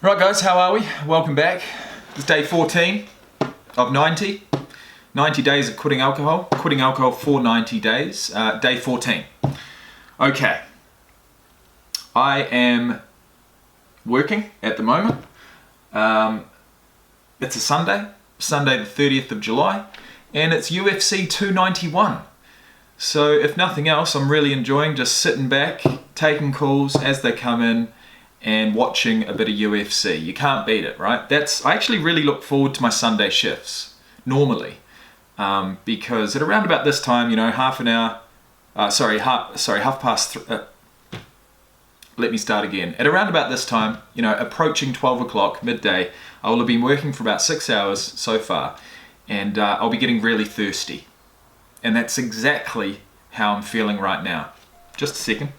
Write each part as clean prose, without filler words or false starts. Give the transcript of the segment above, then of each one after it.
Right guys, how are we? Welcome back. It's day 14 of 90. 90 days of quitting alcohol. Quitting alcohol for 90 days. Day 14. Okay. I am working at the moment. It's a Sunday the 30th of July, and it's UFC 291. So if nothing else, I'm really enjoying just sitting back, taking calls as they come in, and watching a bit of UFC. You can't beat it, right? I actually really look forward to my Sunday shifts, normally, because at around about this time, half past, let me start again. At around about this time, approaching 12 o'clock, midday, I will have been working for about 6 hours so far, and I'll be getting really thirsty. And that's exactly how I'm feeling right now. Just a second.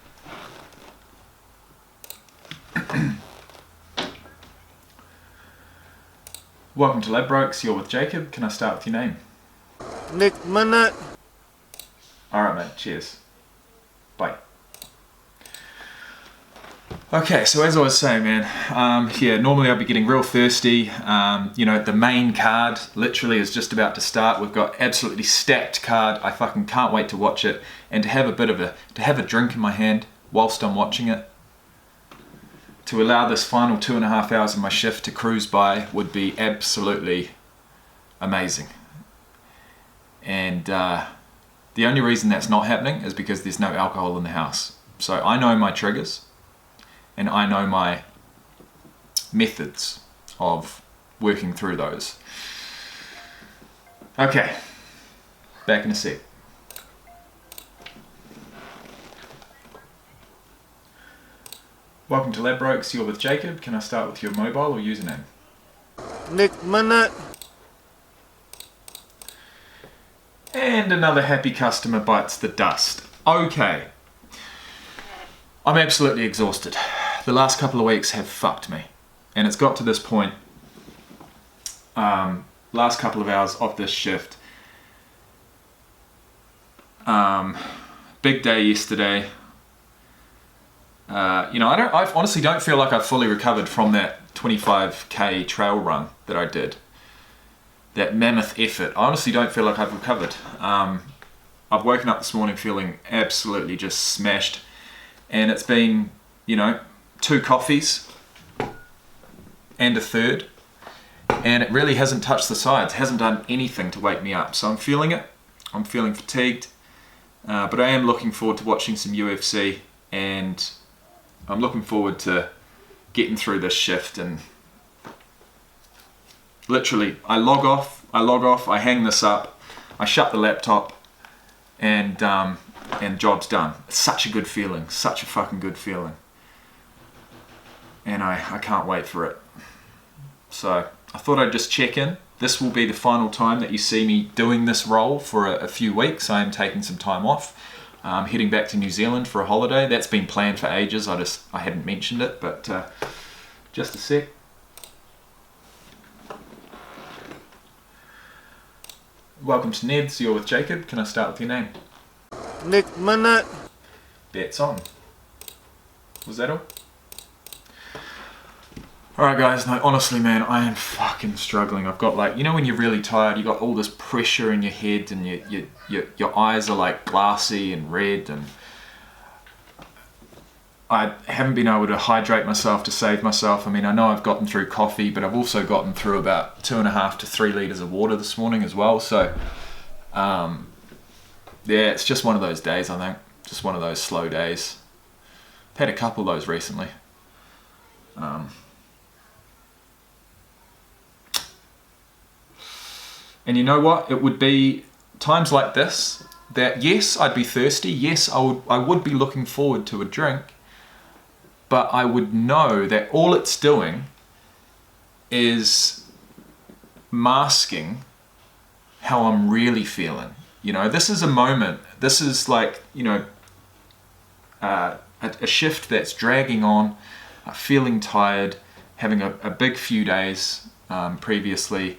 Welcome to Ladbrokes, you're with Jacob. Can I start with your name? Nick Minute. Alright mate, cheers. Bye. Okay, so as I was saying, man, normally I'd be getting real thirsty. The main card literally is just about to start. We've got absolutely stacked card. I fucking can't wait to watch it, and to have a drink in my hand whilst I'm watching it, to allow this final 2.5 hours of my shift to cruise by would be absolutely amazing. And the only reason that's not happening is because there's no alcohol in the house. So I know my triggers, and I know my methods of working through those. Okay, back in a sec. Welcome to Ladbrokes, you're with Jacob. Can I start with your mobile or username? Nick Minute. And another happy customer bites the dust. Okay. I'm absolutely exhausted. The last couple of weeks have fucked me. And it's got to this point, last couple of hours of this shift. Big day yesterday. I honestly don't feel like I've fully recovered from that 25k trail run that I did. That mammoth effort. I honestly don't feel like I've recovered. I've woken up this morning feeling absolutely just smashed. And it's been, 2 coffees and a third. And it really hasn't touched the sides. Hasn't done anything to wake me up. So I'm feeling it. I'm feeling fatigued. But I am looking forward to watching some UFC. And I'm looking forward to getting through this shift, and literally I log off, I hang this up, I shut the laptop, and the job's done. It's such a good feeling, such a fucking good feeling. And I can't wait for it. So I thought I'd just check in. This will be the final time that you see me doing this role for a few weeks. I am taking some time off. Heading back to New Zealand for a holiday. That's been planned for ages. I hadn't mentioned it, but just a sec. Welcome to Ned's. You're with Jacob. Can I start with your name? Nick Minute. Bets on. Was that all? Alright guys, no, honestly man, I am fucking struggling. I've got when you're really tired, you got all this pressure in your head, and your eyes are like glassy and red, and I haven't been able to hydrate myself to save myself. I mean, I know I've gotten through coffee, but I've also gotten through about 2.5 to 3 litres of water this morning as well. So, it's just one of those days, I think. Just one of those slow days. I've had a couple of those recently. And you know what? It would be times like this that, yes, I'd be thirsty. Yes, I would be looking forward to a drink. But I would know that all it's doing is masking how I'm really feeling. This is a moment. This is like, a shift that's dragging on, feeling tired, having a big few days previously.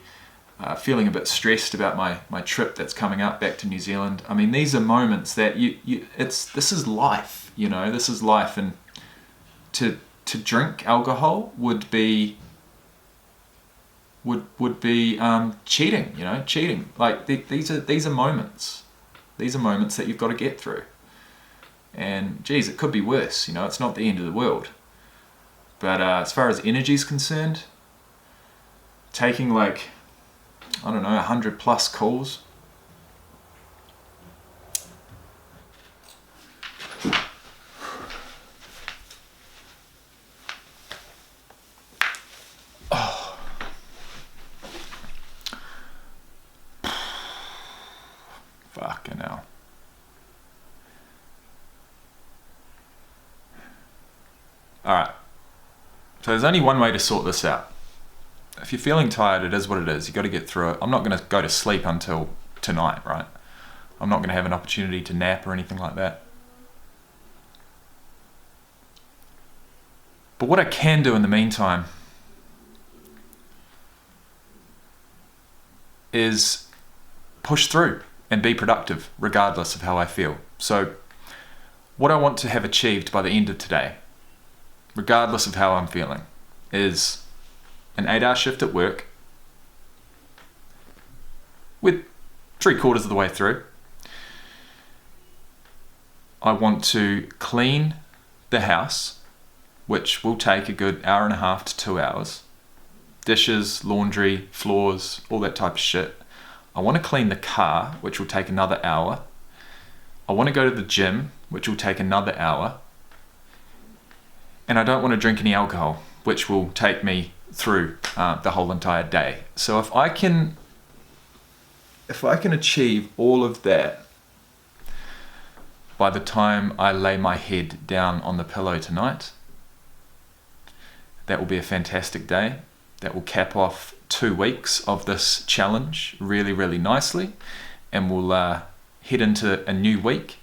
Feeling a bit stressed about my trip that's coming up back to New Zealand. I mean, these are moments that this is life, this is life, and to to drink alcohol would be cheating, cheating. Like these are moments. These are moments that you've got to get through. And geez, it could be worse, it's not the end of the world. But as far as energy is concerned, taking 100 plus calls. Fucking hell. Alright. So there's only one way to sort this out. If you're feeling tired, it is what it is. You've got to get through it. I'm not going to go to sleep until tonight, right? I'm not going to have an opportunity to nap or anything like that. But what I can do in the meantime is push through and be productive regardless of how I feel. So what I want to have achieved by the end of today, regardless of how I'm feeling, is an 8-hour shift at work with 3/4 of the way through. I want to clean the house, which will take a good 1.5 to 2 hours. Dishes, laundry, floors, all that type of shit. I want to clean the car, which will take another hour. I want to go to the gym, which will take another hour. And I don't want to drink any alcohol, which will take me through the whole entire day. So if I can achieve all of that by the time I lay my head down on the pillow tonight, that will be a fantastic day. That will cap off 2 weeks of this challenge really, really nicely, and we'll head into a new week,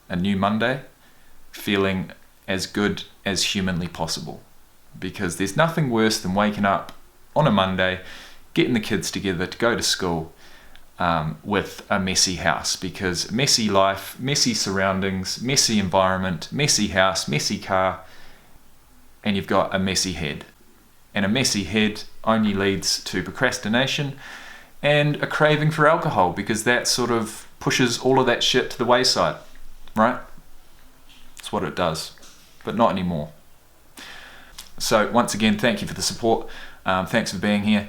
a new Monday, feeling as good as humanly possible. Because there's nothing worse than waking up on a Monday, getting the kids together to go to school with a messy house. Because messy life, messy surroundings, messy environment, messy house, messy car, and you've got a messy head. And a messy head only leads to procrastination and a craving for alcohol, because that sort of pushes all of that shit to the wayside, right? That's what it does, but not anymore. So once again, thank you for the support. Thanks for being here.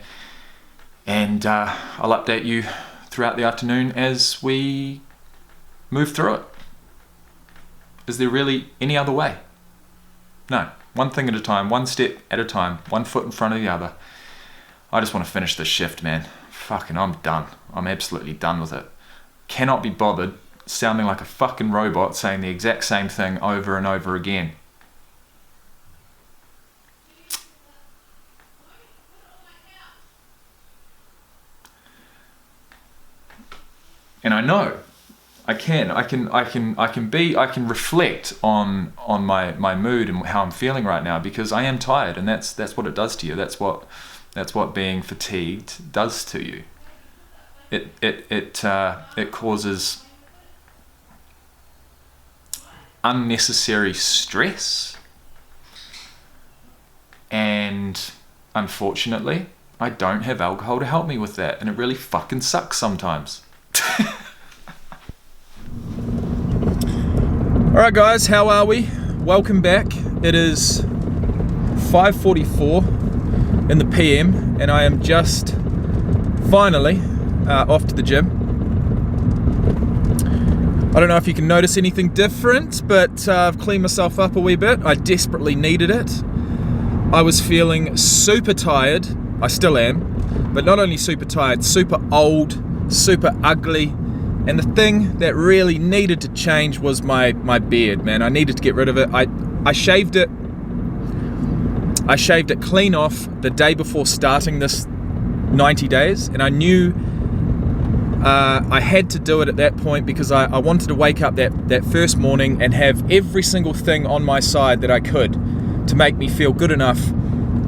And I'll update you throughout the afternoon as we move through it. Is there really any other way? No. One thing at a time, one step at a time, one foot in front of the other. I just want to finish this shift, man. Fucking, I'm done. I'm absolutely done with it. Cannot be bothered sounding like a fucking robot saying the exact same thing over and over again. And I know I can reflect on my mood and how I'm feeling right now, because I am tired, and that's what it does to you. That's what being fatigued does to you. It causes unnecessary stress, and unfortunately I don't have alcohol to help me with that, and it really fucking sucks sometimes. Alright guys, how are we? Welcome back. It is 5:44 in the PM, and I am just finally off to the gym. I don't know if you can notice anything different, but I've cleaned myself up a wee bit. I desperately needed it. I was feeling super tired. I still am, but not only super tired, super old, super ugly. And the thing that really needed to change was my beard, man. I needed to get rid of it. I shaved it. I shaved it clean off the day before starting this 90 days, and I knew I had to do it at that point, because I wanted to wake up that first morning and have every single thing on my side that I could to make me feel good enough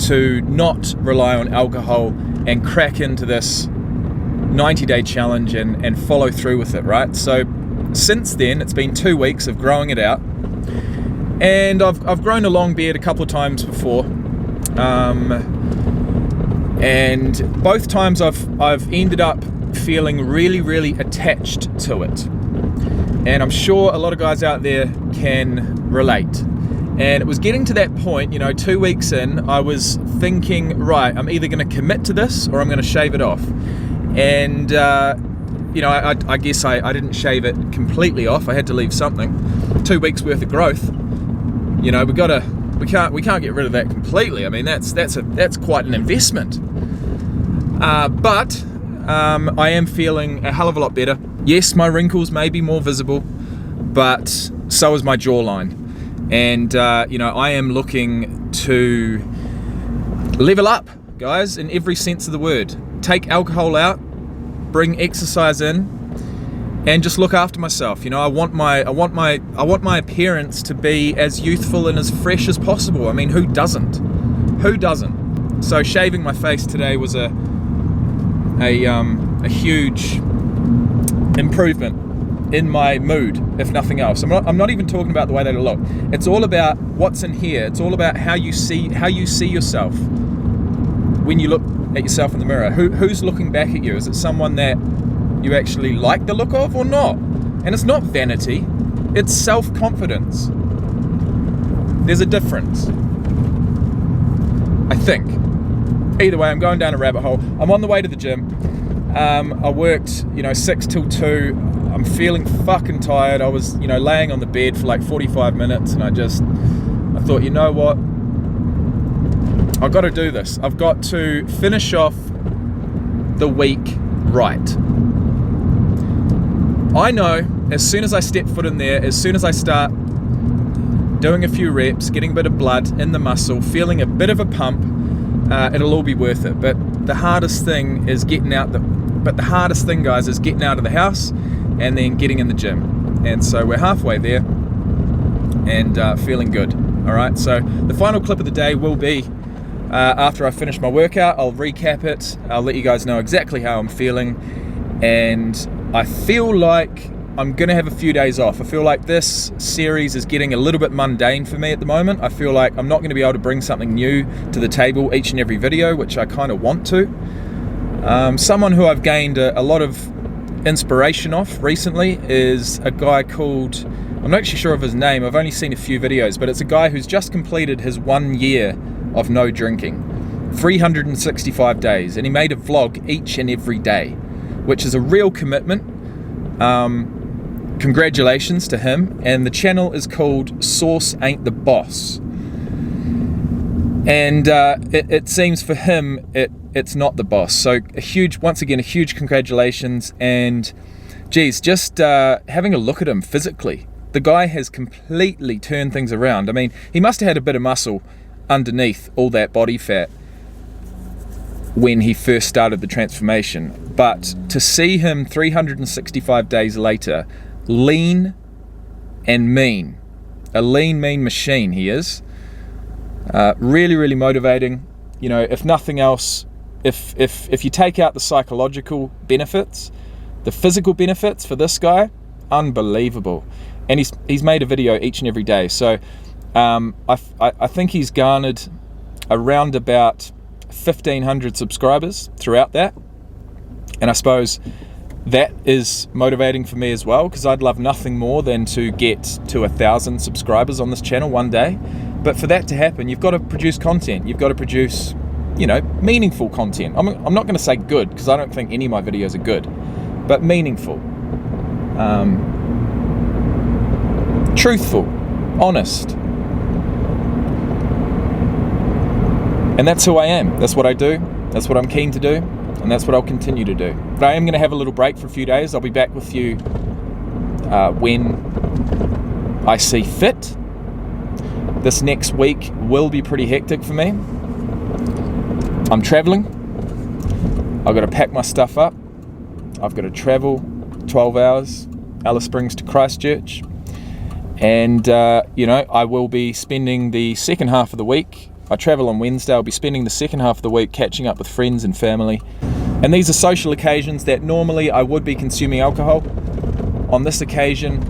to not rely on alcohol and crack into this 90-day challenge and follow through with it, right? So since then, it's been 2 weeks of growing it out, And I've grown a long beard a couple of times before, and both times I've ended up feeling really, really attached to it. And I'm sure a lot of guys out there can relate. And it was getting to that point, 2 weeks in, I was thinking, right, I'm either going to commit to this or I'm going to shave it off. And, I guess I didn't shave it completely off. I had to leave something. 2 weeks worth of growth. We can't get rid of that completely. I mean, that's quite an investment. But I am feeling a hell of a lot better. Yes, my wrinkles may be more visible, but so is my jawline. And, I am looking to level up, guys, in every sense of the word. Take alcohol out, bring exercise in, and just look after myself. I want my appearance to be as youthful and as fresh as possible. I mean, who doesn't? Who doesn't? So shaving my face today was a huge improvement in my mood, if nothing else. I'm not even talking about the way that I look. It's all about what's in here. It's all about how you see yourself when you look at yourself in the mirror. Who's looking back at you? Is it someone that you actually like the look of or not? And it's not vanity, it's self-confidence. There's a difference, I think. Either way, I'm going down a rabbit hole. I'm on the way to the gym. I worked 6 till 2. I'm feeling fucking tired. I was laying on the bed for like 45 minutes, and I thought, you know what, I've got to do this. I've got to finish off the week right. I know as soon as I step foot in there, as soon as I start doing a few reps, getting a bit of blood in the muscle, feeling a bit of a pump, it'll all be worth it. But the hardest thing, guys, is getting out of the house and then getting in the gym. And so we're halfway there and feeling good. All right, so the final clip of the day will be after I finish my workout. I'll recap it. I'll let you guys know exactly how I'm feeling. And I feel like I'm gonna have a few days off. I feel like this series is getting a little bit mundane for me at the moment. I feel like I'm not gonna be able to bring something new to the table each and every video, which I kind of want to. Someone who I've gained a lot of inspiration off recently is a guy called, I'm not actually sure of his name, I've only seen a few videos, but it's a guy who's just completed his 1 year of no drinking, 365 days, and he made a vlog each and every day, which is a real commitment. Congratulations to him. And the channel is called Sauce Ain't the Boss, and it seems for him it's not the boss. So once again a huge congratulations. And geez, just having a look at him physically, the guy has completely turned things around. I mean, he must have had a bit of muscle underneath all that body fat when he first started the transformation, but to see him 365 days later, lean and mean, a lean, mean machine he is. Really, really motivating. If nothing else, if you take out the psychological benefits, the physical benefits for this guy, unbelievable. And he's made a video each and every day. So I think he's garnered around about 1,500 subscribers throughout that. And I suppose that is motivating for me as well, because I'd love nothing more than to get to 1,000 subscribers on this channel one day. But for that to happen, you've got to produce content. You've got to produce, meaningful content. I'm not going to say good, because I don't think any of my videos are good, but meaningful, truthful, honest. And that's who I am. That's what I do. That's what I'm keen to do. And that's what I'll continue to do. But I am going to have a little break for a few days. I'll be back with you when I see fit. This next week will be pretty hectic for me. I'm traveling. I've got to pack my stuff up. I've got to travel 12 hours, Alice Springs to Christchurch. And, I will be spending the second half of the week. I travel on Wednesday. I'll be spending the second half of the week catching up with friends and family. And these are social occasions that normally I would be consuming alcohol. On this occasion,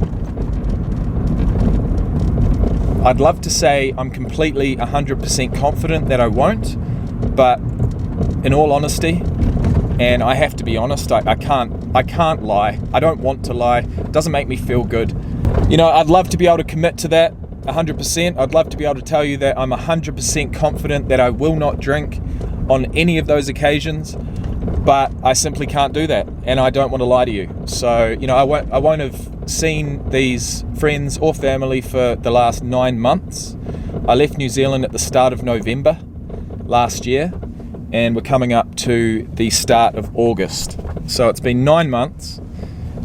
I'd love to say I'm completely 100% confident that I won't, but in all honesty, and I have to be honest, I can't lie. I don't want to lie. It doesn't make me feel good. You know, I'd love to be able to commit to that 100%. I'd love to be able to tell you that I'm 100% confident that I will not drink on any of those occasions, but I simply can't do that, and I don't want to lie to you. So, you know, I won't have seen these friends or family for the last 9 months. I left New Zealand at the start of November last year, and we're coming up to the start of August. So it's been 9 months,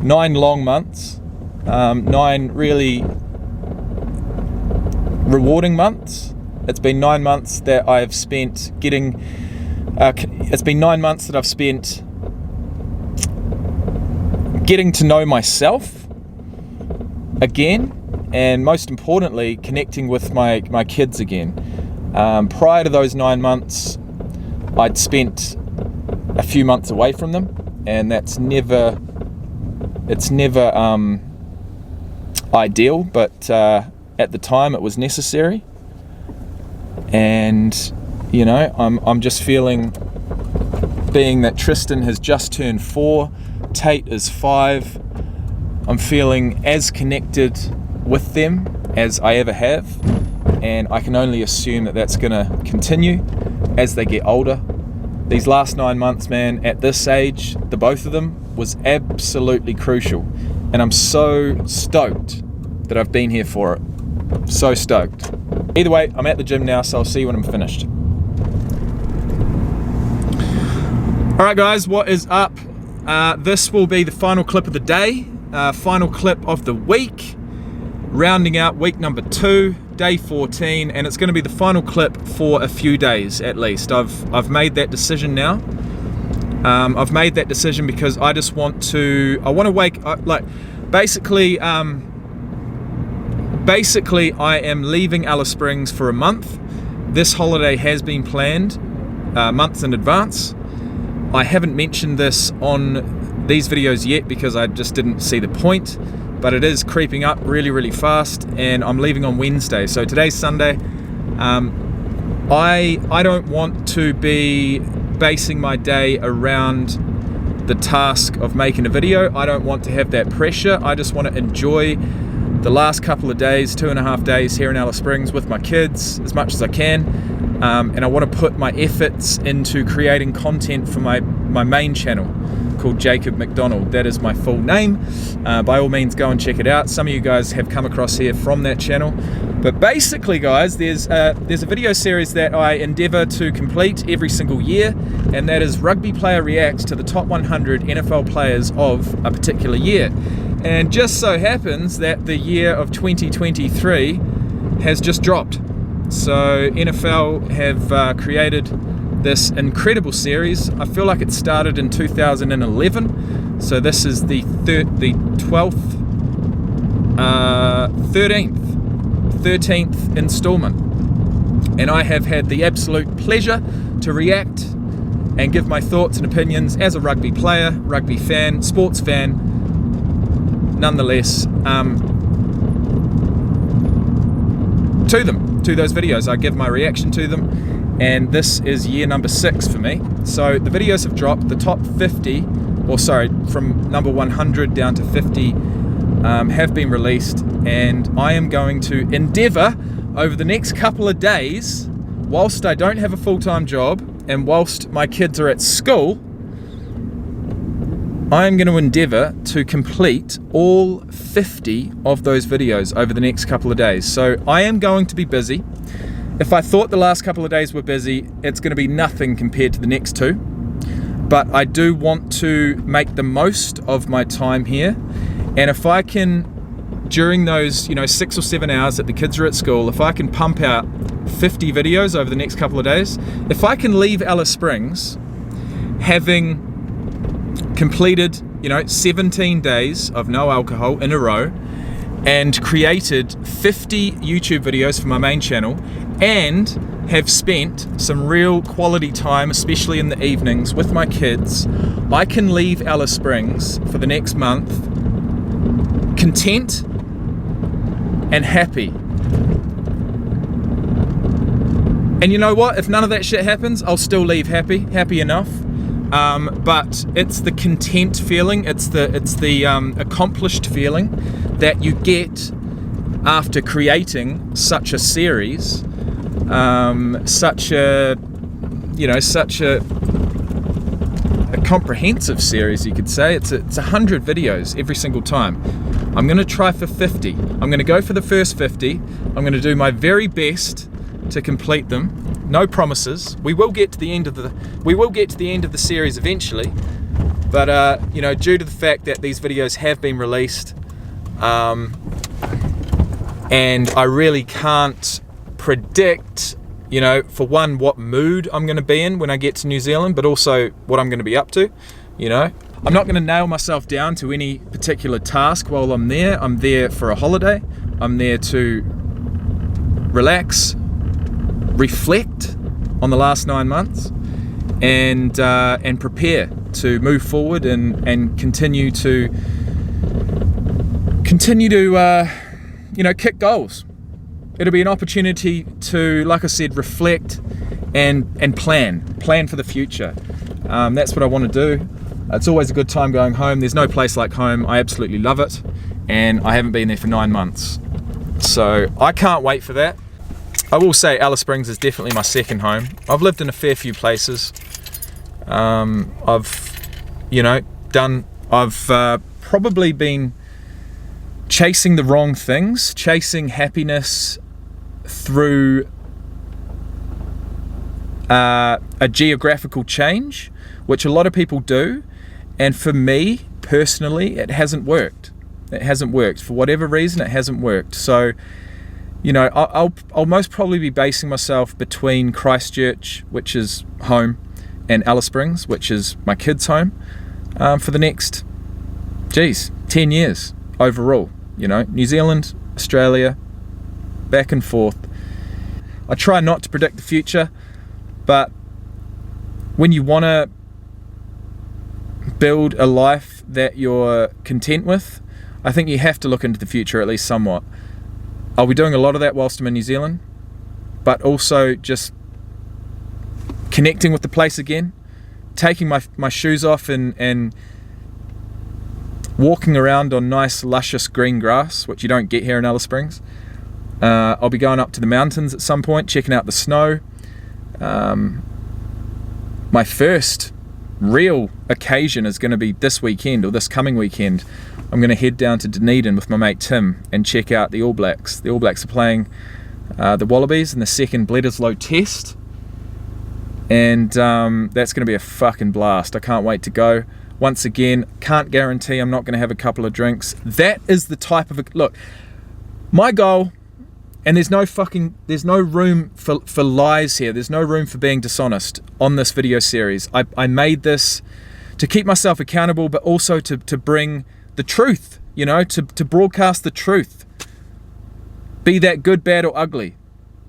9 long months, 9 really rewarding months. It's been 9 months that I've spent getting, it's been 9 months that I've spent getting to know myself again, and most importantly, connecting with my kids again. Prior to those 9 months, I'd spent a few months away from them, and it's never ideal, but at the time it was necessary. And you know, I'm just feeling, being that Tristan has just turned 4, Tate is 5, I'm feeling as connected with them as I ever have, and I can only assume that that's going to continue as they get older. These last 9 months, man, at this age, the both of them, was absolutely crucial, and I'm so stoked that I've been here for it. So stoked. Either way, I'm at the gym now, so I'll see you when I'm finished. Alright guys, what is up? This will be the final clip of the day, final clip of the week, rounding out week number 2, day 14, and it's going to be the final clip for a few days at least. I've made that decision now. I've made that decision because I just want to, basically I am leaving Alice Springs for a month. This holiday has been planned months in advance. I haven't mentioned this on these videos yet because I just didn't see the point, but it is creeping up really, really fast, and I'm leaving on Wednesday. So today's Sunday. I don't want to be basing my day around the task of making a video. I don't want to have that pressure. I just want to enjoy the last couple of days, 2.5 days here in Alice Springs with my kids as much as I can, and I want to put my efforts into creating content for my main channel called Jacob McDonald. That is my full name. By all means, go and check it out. Some of you guys have come across here from that channel. But basically, guys, there's a video series that I endeavour to complete every single year, and that is Rugby Player Reacts to the top 100 NFL players of a particular year. And just so happens that the year of 2023 has just dropped. So NFL have created this incredible series. I feel like it started in 2011. So this is the 13th installment. And I have had the absolute pleasure to react and give my thoughts and opinions as a rugby player, rugby fan, sports fan, nonetheless, to those videos. I give my reaction to them, and this is year number 6 for me. So the videos have dropped. The top 50, or sorry, from number 100 down to 50 have been released, and I am going to endeavour over the next couple of days, whilst I don't have a full-time job and whilst my kids are at school, I am going to endeavour to complete all 50 of those videos over the next couple of days. So I am going to be busy. If I thought the last couple of days were busy, it's going to be nothing compared to the next 2. But I do want to make the most of my time here. And if I can, during those 6 or 7 hours that the kids are at school, if I can pump out 50 videos over the next couple of days, if I can leave Alice Springs having completed 17 days of no alcohol in a row and created 50 YouTube videos for my main channel and have spent some real quality time, especially in the evenings with my kids, I can leave Alice Springs for the next month content and happy And you know what? If none of that shit happens, I'll still leave happy enough. But it's the content feeling, it's the accomplished feeling that you get after creating such a series, such a comprehensive series, you could say. It's 100 videos every single time. I'm going to try for 50. I'm going to go for the first 50. I'm going to do my very best to complete them. No promises. We will get to the end of the series eventually, but due to the fact that these videos have been released, and I really can't predict, for one, what mood I'm going to be in when I get to New Zealand, but also what I'm going to be up to. I'm not going to nail myself down to any particular task while I'm there. I'm there for a holiday. I'm there to relax, reflect on the last 9 months, and prepare to move forward and continue to kick goals. It'll be an opportunity to, like I said, reflect and plan for the future. That's what I want to do. It's always a good time going home. There's no place like home. I absolutely love it, and I haven't been there for 9 months, so I can't wait for that. I will say Alice Springs is definitely my second home. I've lived in a fair few places. I've probably been chasing the wrong things, chasing happiness through a geographical change, which a lot of people do. And for me, personally, it hasn't worked. It hasn't worked. For whatever reason, it hasn't worked. So, I'll most probably be basing myself between Christchurch, which is home, and Alice Springs, which is my kids' home, for the next, 10 years overall. New Zealand, Australia, back and forth. I try not to predict the future, but when you want to build a life that you're content with, I think you have to look into the future at least somewhat. I'll be doing a lot of that whilst I'm in New Zealand, but also just connecting with the place again, taking my shoes off and walking around on nice, luscious green grass, which you don't get here in Alice Springs. I'll be going up to the mountains at some point, checking out the snow. My first real occasion is going to be this weekend, or this coming weekend. I'm going to head down to Dunedin with my mate Tim and check out the All Blacks. The All Blacks are playing the Wallabies in the second Bledisloe Test, and that's going to be a fucking blast. I can't wait to go. Once again, can't guarantee I'm not going to have a couple of drinks. That is the type of look. My goal, and there's no room for lies here. There's no room for being dishonest on this video series. I made this to keep myself accountable, but also to bring the truth, to broadcast the truth. Be that good, bad, or ugly.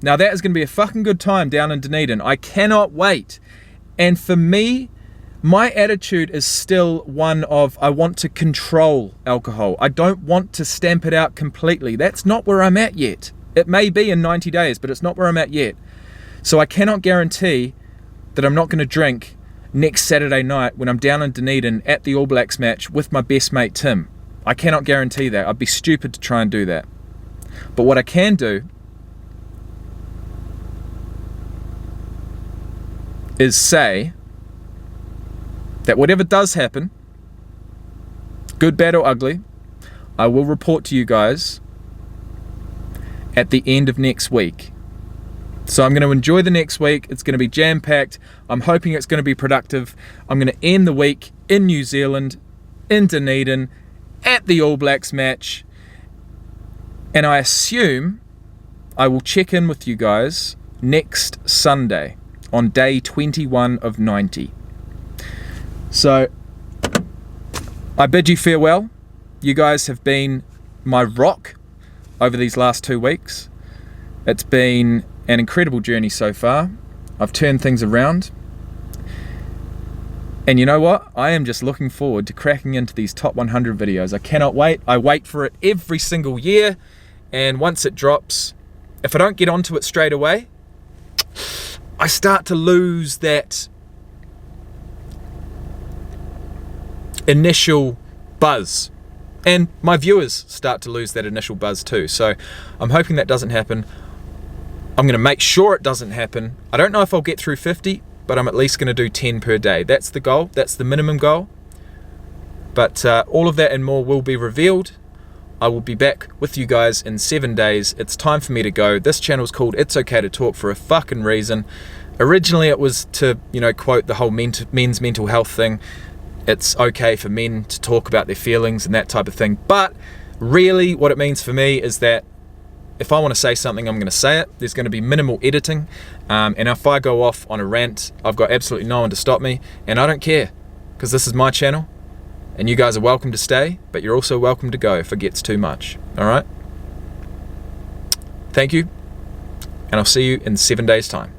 Now that is going to be a fucking good time down in Dunedin. I cannot wait. And for me, my attitude is still one of, I want to control alcohol. I don't want to stamp it out completely. That's not where I'm at yet. It may be in 90 days, but it's not where I'm at yet. So I cannot guarantee that I'm not going to drink next Saturday night when I'm down in Dunedin at the All Blacks match with my best mate Tim. I cannot guarantee that. I'd be stupid to try and do that. But what I can do is say that whatever does happen, good, bad, or ugly, I will report to you guys at the end of next week. So I'm going to enjoy the next week. It's going to be jam-packed. I'm hoping it's going to be productive. I'm going to end the week in New Zealand, in Dunedin, at the All Blacks match. And I assume I will check in with you guys next Sunday on day 21 of 90. So I bid you farewell. You guys have been my rock over these last 2 weeks. It's been an incredible journey so far. I've turned things around. And you know what? I am just looking forward to cracking into these top 100 videos. I cannot wait. I wait for it every single year. And once it drops, if I don't get onto it straight away, I start to lose that initial buzz. And my viewers start to lose that initial buzz too. So I'm hoping that doesn't happen. I'm going to make sure it doesn't happen. I don't know if I'll get through 50, but I'm at least going to do 10 per day. That's the goal. That's the minimum goal. But all of that and more will be revealed. I will be back with you guys in 7 days. It's time for me to go. This channel is called It's Okay to Talk for a fucking reason. Originally it was to, quote the whole men's mental health thing. It's okay for men to talk about their feelings and that type of thing. But really what it means for me is that if I want to say something, I'm going to say it. There's going to be minimal editing. And if I go off on a rant, I've got absolutely no one to stop me. And I don't care, because this is my channel. And you guys are welcome to stay, but you're also welcome to go if it gets too much. All right? Thank you. And I'll see you in 7 days' time.